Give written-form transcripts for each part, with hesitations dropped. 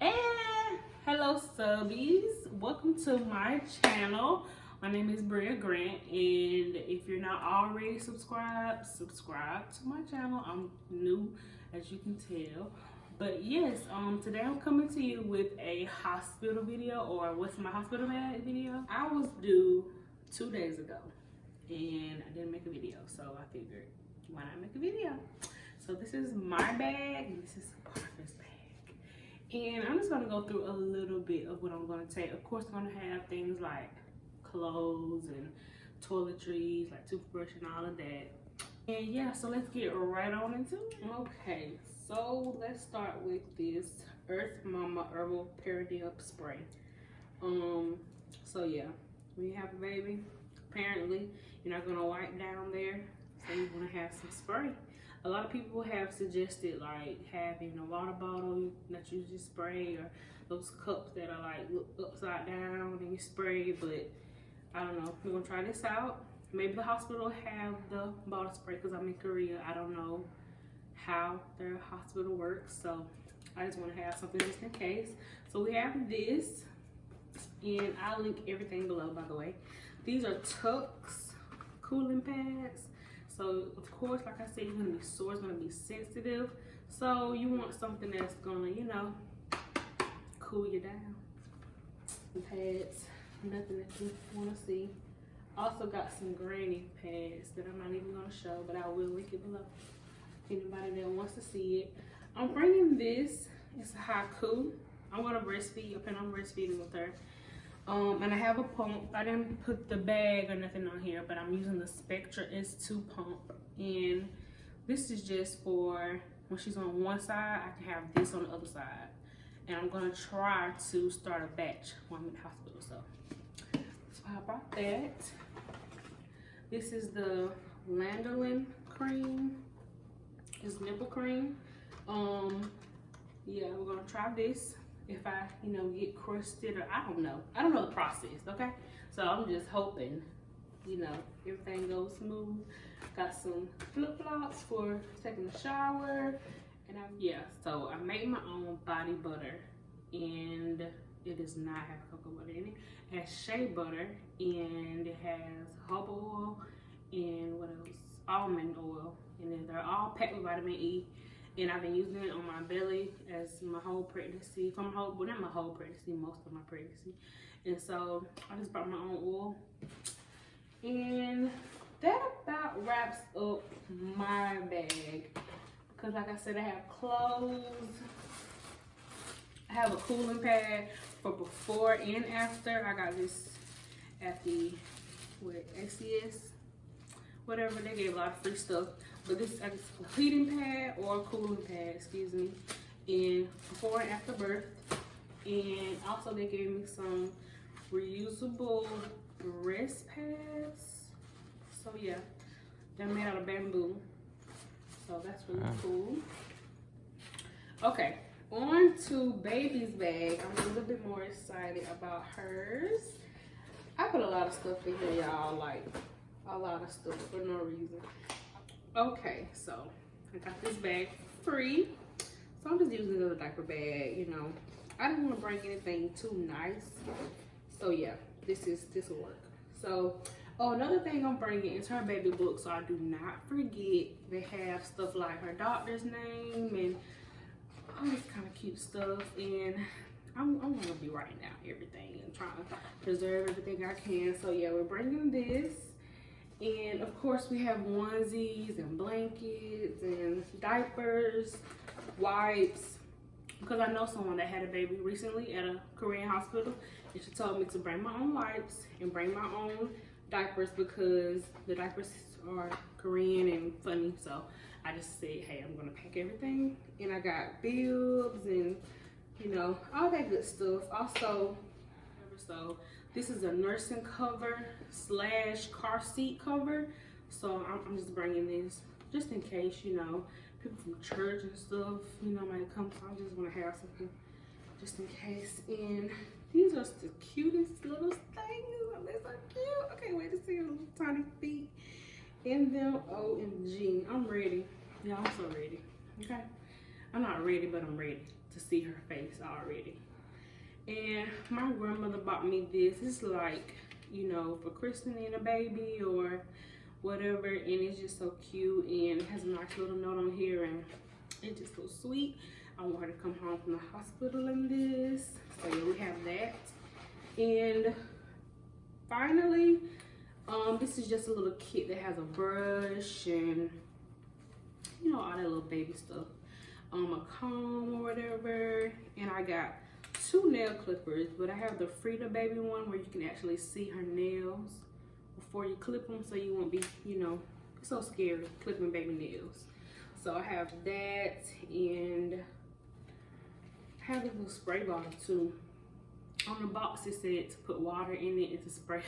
And hello subbies, welcome to my channel. My name is Bria Grant, and if you're not already subscribed, subscribe to my channel. I'm new, as you can tell. But yes, today I'm coming to you with a hospital video, or what's my hospital bag video. I was due 2 days ago and I didn't make a video, so I figured why not make a video. So this is my bag and this is Parker's bag, and I'm just going to go through a little bit of what I'm going to take. Of course, I'm going to have things like clothes and toiletries, like toothbrush and all of that. And yeah, so let's get right on into it. Okay, so let's start with this Earth Mama Herbal Perineum Spray. So yeah, when you have a baby, apparently you're not gonna wipe down there, so you want to have some spray. A lot of people have suggested like having a water bottle that you just spray, or those cups that are like upside down and you spray, but I don't know. We're gonna try this out. Maybe the hospital have the bottle spray because I'm in Korea. I don't know how their hospital works, so I just want to have something just in case. So we have this, and I'll link everything below, by the way. These are Tuck's cooling pads. So of course, like I said, you're gonna be sore, it's gonna be sensitive. So you want something that's gonna, you know, cool you down. Pads, nothing that you wanna see. Also got some granny pads that I'm not even gonna show, but I will link it below if anybody that wants to see it. I'm bringing this, it's a Haiku. I'm gonna breastfeed, and I'm breastfeeding with her. And I have a pump. I didn't put the bag or nothing on here, but I'm using the Spectra S2 pump. And this is just for when she's on one side, I can have this on the other side. And I'm gonna try to start a batch while I'm in the hospital. So I bought that. This is the Lanolin cream. It's nipple cream. Yeah, we're gonna try this. If I, you know, get crusted, or I don't know the process, okay? So I'm just hoping, you know, everything goes smooth. Got some flip-flops for taking a shower, and so I made my own body butter, and it does not have cocoa butter in it. It has shea butter, and it has jojoba oil, and what else? Almond oil, and then they're all packed with vitamin E. And I've been using it on my belly as my whole pregnancy, well, not my whole pregnancy, most of my pregnancy. And so I just brought my own oil. And that about wraps up my bag. Because like I said, I have clothes. I have a cooling pad for before and after. I got this at the, ACS, whatever. They gave a lot of free stuff. But this is a heating pad or cooling pad, excuse me, and before and after birth. And also they gave me some reusable breast pads. So yeah, they're made out of bamboo. So that's really cool. Okay, on to baby's bag. I'm a little bit more excited about hers. I put a lot of stuff in here, y'all, like a lot of stuff for no reason. Okay, so I got this bag for free. So I'm just using another diaper bag, you know. I didn't want to bring anything too nice. So yeah, this will work. So, another thing I'm bringing is her baby book, so I do not forget. They have stuff like her doctor's name and all this kind of cute stuff. And I'm gonna be writing down everything and trying to preserve everything I can. So yeah, we're bringing this. And of course we have onesies and blankets and diapers, wipes, because I know someone that had a baby recently at a Korean hospital, and she told me to bring my own wipes and bring my own diapers because the diapers are Korean and funny. So I just said, hey, I'm gonna pack everything. And I got bibs and, you know, all that good stuff. Also, so this is a nursing cover / car seat cover. So I'm just bringing this just in case, you know, people from church and stuff, you know, might come. So I just want to have something just in case. And these are the cutest little things. They're so cute. Okay, wait to see her little tiny feet in them. OMG, I'm ready. Yeah, I'm so ready. Okay. I'm not ready, but I'm ready to see her face already. And my grandmother bought me this. It's like, you know, for christening a baby or whatever, and it's just so cute, and it has a nice little note on here, and it's just so sweet. I want her to come home from the hospital in this. So yeah, we have that. And finally, this is just a little kit that has a brush and, you know, all that little baby stuff. A comb or whatever. And I got 2 nail clippers, but I have the Frida baby one where you can actually see her nails before you clip them, so you won't be, you know, it's so scary clipping baby nails. So I have that, and I have a little spray bottle too. On the box it said to put water in it and to spray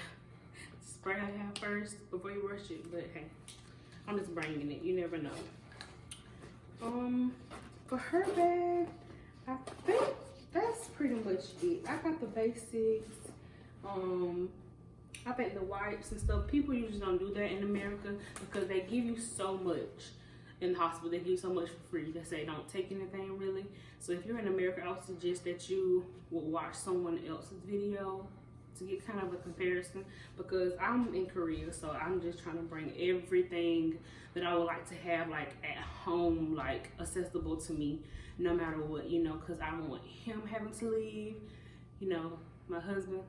her hair first before you brush it, but hey, I'm just bringing it, you never know. For her bag, I think that's pretty much it. I got the basics. I think the wipes and stuff, people usually don't do that in America because they give you so much in the hospital. They give you so much for free. They say don't take anything really. So if you're in America, I would suggest that you would watch someone else's video to get kind of a comparison, because I'm in Korea, so I'm just trying to bring everything that I would like to have like at home, like accessible to me no matter what, you know, because I don't want him having to leave, you know, my husband,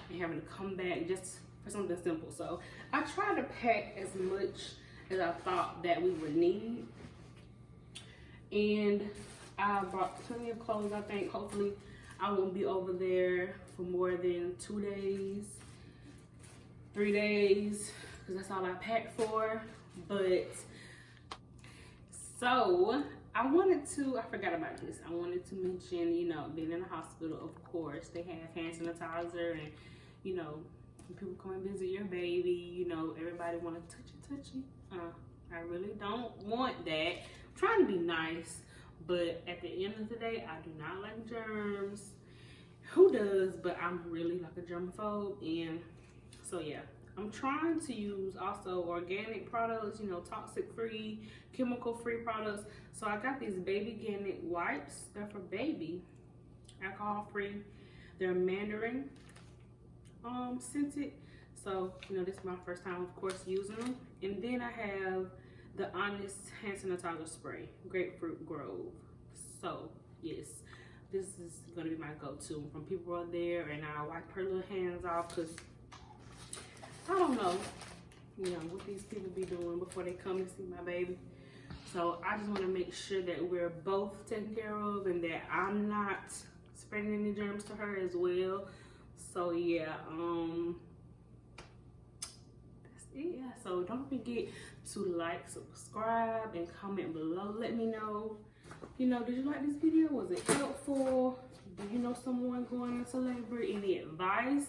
and having to come back just for something simple. So I tried to pack as much as I thought that we would need, and I brought plenty of clothes. I think hopefully I won't be over there for more than 2 days, 3 days, because that's all I packed for. But so I forgot about this. I wanted to mention, you know, being in the hospital, of course, they have hand sanitizer, and, you know, when people come and visit your baby, you know, everybody want to touch it. I really don't want that. I'm trying to be nice, but at the end of the day, I do not like germs. Who does? But I'm really like a germaphobe, and so yeah. I'm trying to use also organic products, you know, toxic-free, chemical-free products. So I got these baby organic wipes. They're for baby, alcohol-free. They're mandarin scented. So, you know, this is my first time, of course, using them. And then I have the Honest hand sanitizer spray, Grapefruit Grove. So, yes, this is gonna be my go-to. When people are there, and I wipe her little hands off, because I don't know, you know, what these people be doing before they come and see my baby. So I just want to make sure that we're both taken care of, and that I'm not spreading any germs to her as well. So yeah, that's it. Yeah. So don't forget to like, subscribe, and comment below. Let me know, you know, did you like this video? Was it helpful? Do you know someone going into labor? Any advice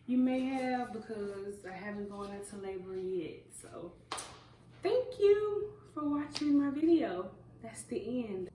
you may have, because I haven't gone into labor yet. So thank you for watching my video. That's the end.